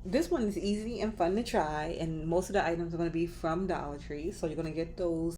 This one is easy and fun to try, and most of the items are going to be from Dollar Tree. So you're going to get those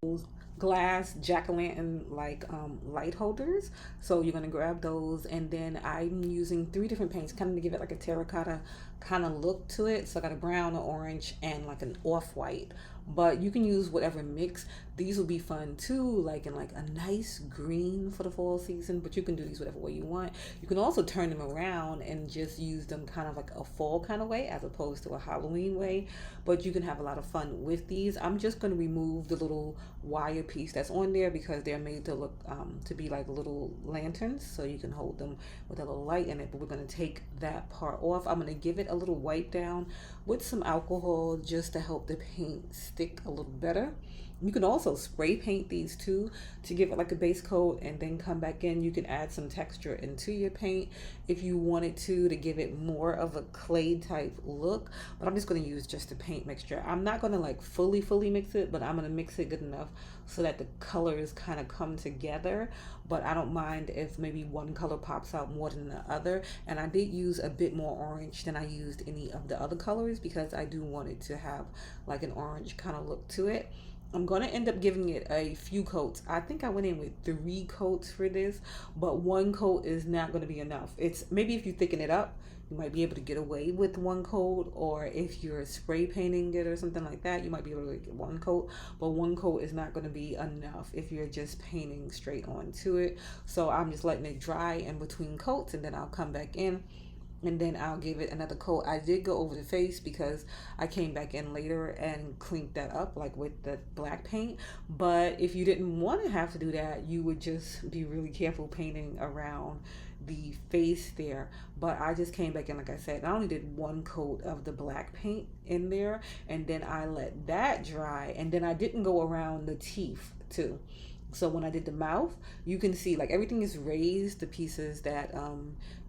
glass jack-o'-lantern like light holders. So you're going to grab those, and then I'm using three different paints, kind of to give it like a terracotta kind of look to it. So I got a brown, an orange, and like an off-white. But you can use whatever mix. These will be fun too, like in like a nice green for the fall season. But you can do these whatever way you want. You can also turn them around and just use them kind of like a fall kind of way as opposed to a Halloween way. But you can have a lot of fun with these. I'm just going to remove the little wire piece that's on there because they're made to look to be like little lanterns, so you can hold them with a little light in it. But we're going to take that part off. I'm going to give it a little wipe down with some alcohol just to help the paint stick a little better. You can also spray paint these too to give it like a base coat and then come back in. You can add some texture into your paint if you wanted to give it more of a clay type look. But I'm just going to use just a paint mixture. I'm not going to like fully mix it, but I'm going to mix it good enough so that the colors kind of come together. But I don't mind if maybe one color pops out more than the other. And I did use a bit more orange than I used any of the other colors because I do want it to have like an orange kind of look to it. I'm going to end up giving it a few coats. I think I went in with 3 coats for this, but 1 coat is not going to be enough. It's maybe if you thicken it up, you might be able to get away with 1 coat, or if you're spray painting it or something like that, you might be able to get 1 coat, but 1 coat is not going to be enough if you're just painting straight onto it. So I'm just letting it dry in between coats, and then I'll come back in and then I'll give it another coat. I did go over the face because I came back in later and cleaned that up like with the black paint. But if you didn't want to have to do that, you would just be really careful painting around the face there. But I just came back in, like I said, I only did 1 coat of the black paint in there, and then I let that dry, and then I didn't go around the teeth too. So when I did the mouth, you can see like everything is raised, the pieces that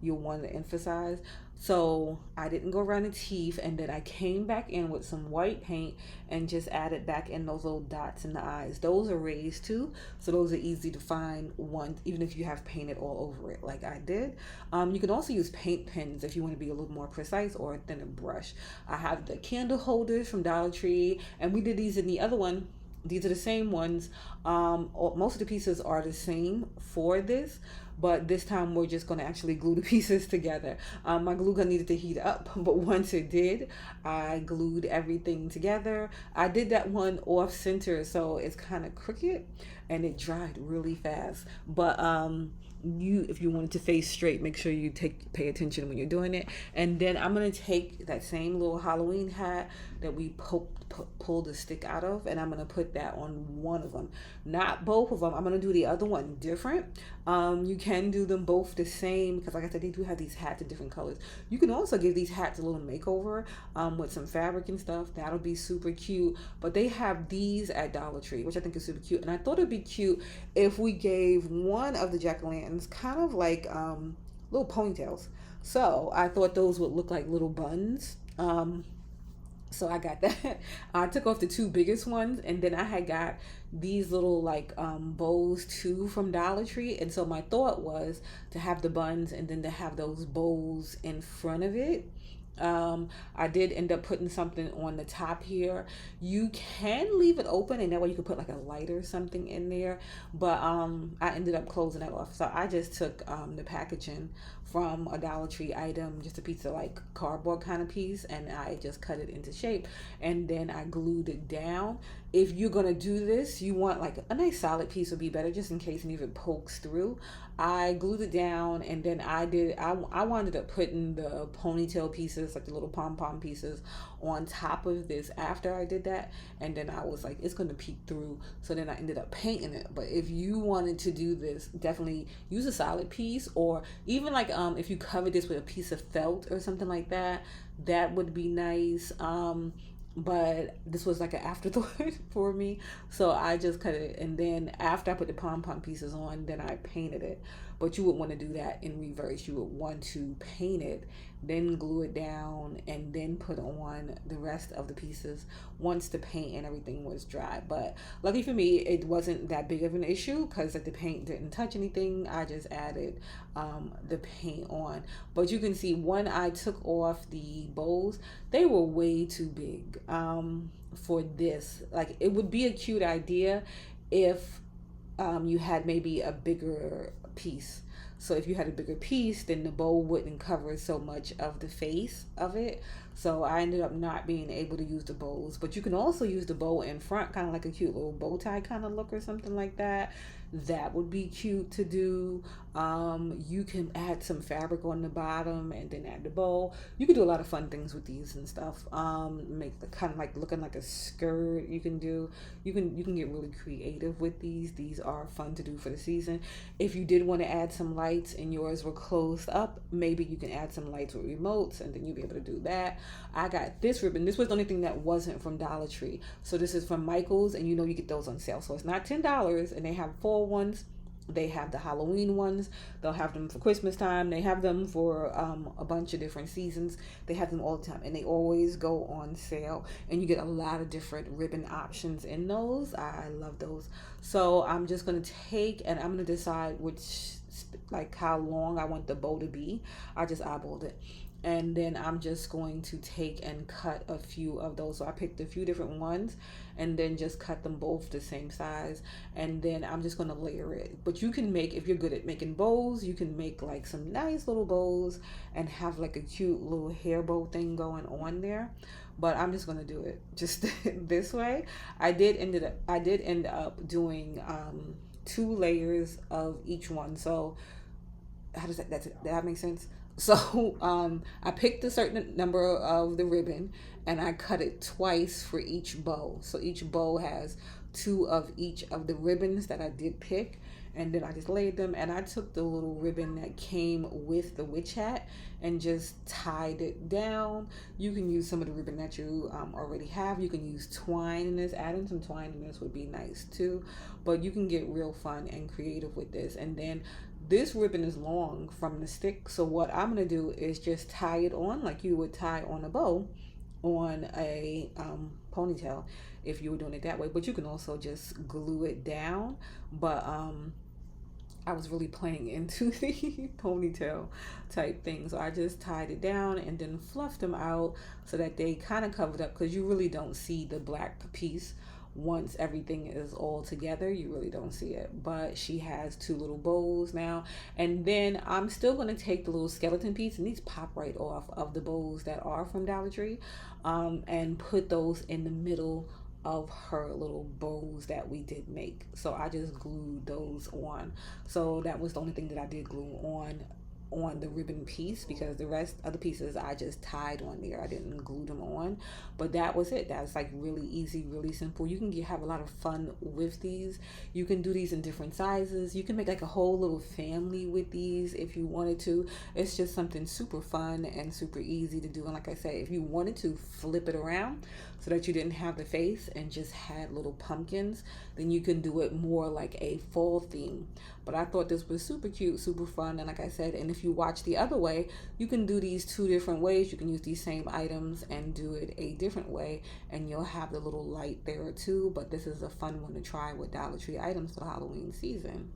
you'll want to emphasize. So I didn't go around the teeth, and then I came back in with some white paint and just added back in those little dots in the eyes. Those are raised too, so those are easy to find once, even if you have painted all over it like I did. You can also use paint pens if you want to be a little more precise, or a thinner brush. I have the candle holders from Dollar Tree, and we did these in the other one. These are the same ones. Most of the pieces are the same for this, but this time we're just going to actually glue the pieces together. My glue gun needed to heat up, but once it did, I glued everything together. I did that one off center, so it's kind of crooked, and it dried really fast. But if you want it to face straight, make sure you pay attention when you're doing it. And then I'm gonna take that same little Halloween hat that we pulled the stick out of, and I'm gonna put that on one of them, not both of them. I'm gonna do the other one different. You can do them both the same because like I said, they do have these hats in different colors. You can also give these hats a little makeover with some fabric and stuff. That'll be super cute. But they have these at Dollar Tree, which I think is super cute, and I thought it'd be cute if we gave one of the jack-o'-lanterns kind of like little ponytails. So I thought those would look like little buns. So I got that. I took off the 2 biggest ones, and then I had got these little like bows too from Dollar Tree. And so my thought was to have the buns and then to have those bows in front of it. I did end up putting something on the top here. You can leave it open, and that way you could put like a light or something in there. But I ended up closing that off. So I just took the packaging from a Dollar Tree item, just a piece of like cardboard kind of piece, and I just cut it into shape, and then I glued it down. If you're gonna do this, you want like a nice solid piece would be better, just in case any of it pokes through. I glued it down, and then I wound up putting the ponytail pieces, like the little pom-pom pieces, on top of this after I did that, and then I was like, it's gonna peek through, so then I ended up painting it. But if you wanted to do this, definitely use a solid piece, or even like if you cover this with a piece of felt or something like that, that would be nice. But this was like an afterthought for me, so I just cut it, and then after I put the pom-pom pieces on, then I painted it. But you would want to do that in reverse. You would want to paint it, then glue it down, and then put on the rest of the pieces once the paint and everything was dry. But luckily for me, it wasn't that big of an issue because the paint didn't touch anything. I just added the paint on. But you can see when I took off the bows, they were way too big for this. Like, it would be a cute idea if you had maybe a bigger piece. So if you had a bigger piece, then the bow wouldn't cover so much of the face of it. So I ended up not being able to use the bows. But you can also use the bow in front, kind of like a cute little bow tie kind of look or something like that. That would be cute to do. You can add some fabric on the bottom and then add the bow. You can do a lot of fun things with these and stuff. Make the kind of like looking like a skirt. You can get really creative with these. These are fun to do for the season. If you did want to add some lights and yours were closed up, maybe you can add some lights with remotes and then you'll be able to do that. I got this ribbon. This was the only thing that wasn't from Dollar Tree. So this is from Michael's, and you know you get those on sale. So it's not $10, and they have fall ones. They have the Halloween ones. They'll have them for Christmas time. They have them for a bunch of different seasons. They have them all the time, and they always go on sale. And you get a lot of different ribbon options in those. I love those. So I'm just gonna take, and I'm gonna decide which, like how long I want the bow to be. I just eyeballed it. And then I'm just going to take and cut a few of those. So I picked a few different ones and then just cut them both the same size. And then I'm just going to layer it. But you can make, if you're good at making bows, you can make like some nice little bows and have like a cute little hair bow thing going on there. But I'm just going to do it just this way. I did end up doing 2 layers of each one. So how does that make sense? So I picked a certain number of the ribbon and I cut it twice for each bow. So each bow has 2 of each of the ribbons that I did pick, and then I just laid them, and I took the little ribbon that came with the witch hat and just tied it down. You can use some of the ribbon that you already have. You can use twine in this. Adding some twine in this would be nice too, but you can get real fun and creative with this. And then this ribbon is long from the stick, so what I'm gonna do is just tie it on like you would tie on a bow on a ponytail if you were doing it that way. But you can also just glue it down. But I was really playing into the ponytail type thing, so I just tied it down and then fluffed them out so that they kind of covered up, because you really don't see the black piece. Once everything is all together, you really don't see it. But she has 2 little bows now, and then I'm still going to take the little skeleton piece, and these pop right off of the bows that are from Dollar Tree, and put those in the middle of her little bows that we did make. So I just glued those on. So that was the only thing that I did glue on the ribbon piece, because the rest of the pieces I just tied on there. I didn't glue them on, but that was it. That's like really easy, really simple. You can have a lot of fun with these. You can do these in different sizes. You can make like a whole little family with these if you wanted to. It's just something super fun and super easy to do. And like I say, if you wanted to flip it around so that you didn't have the face and just had little pumpkins, then you can do it more like a fall theme. But I thought this was super cute, super fun. And like I said, and if you watch the other way, you can do these 2 different ways. You can use these same items and do it a different way, and you'll have the little light there too. But this is a fun one to try with Dollar Tree items for the Halloween season.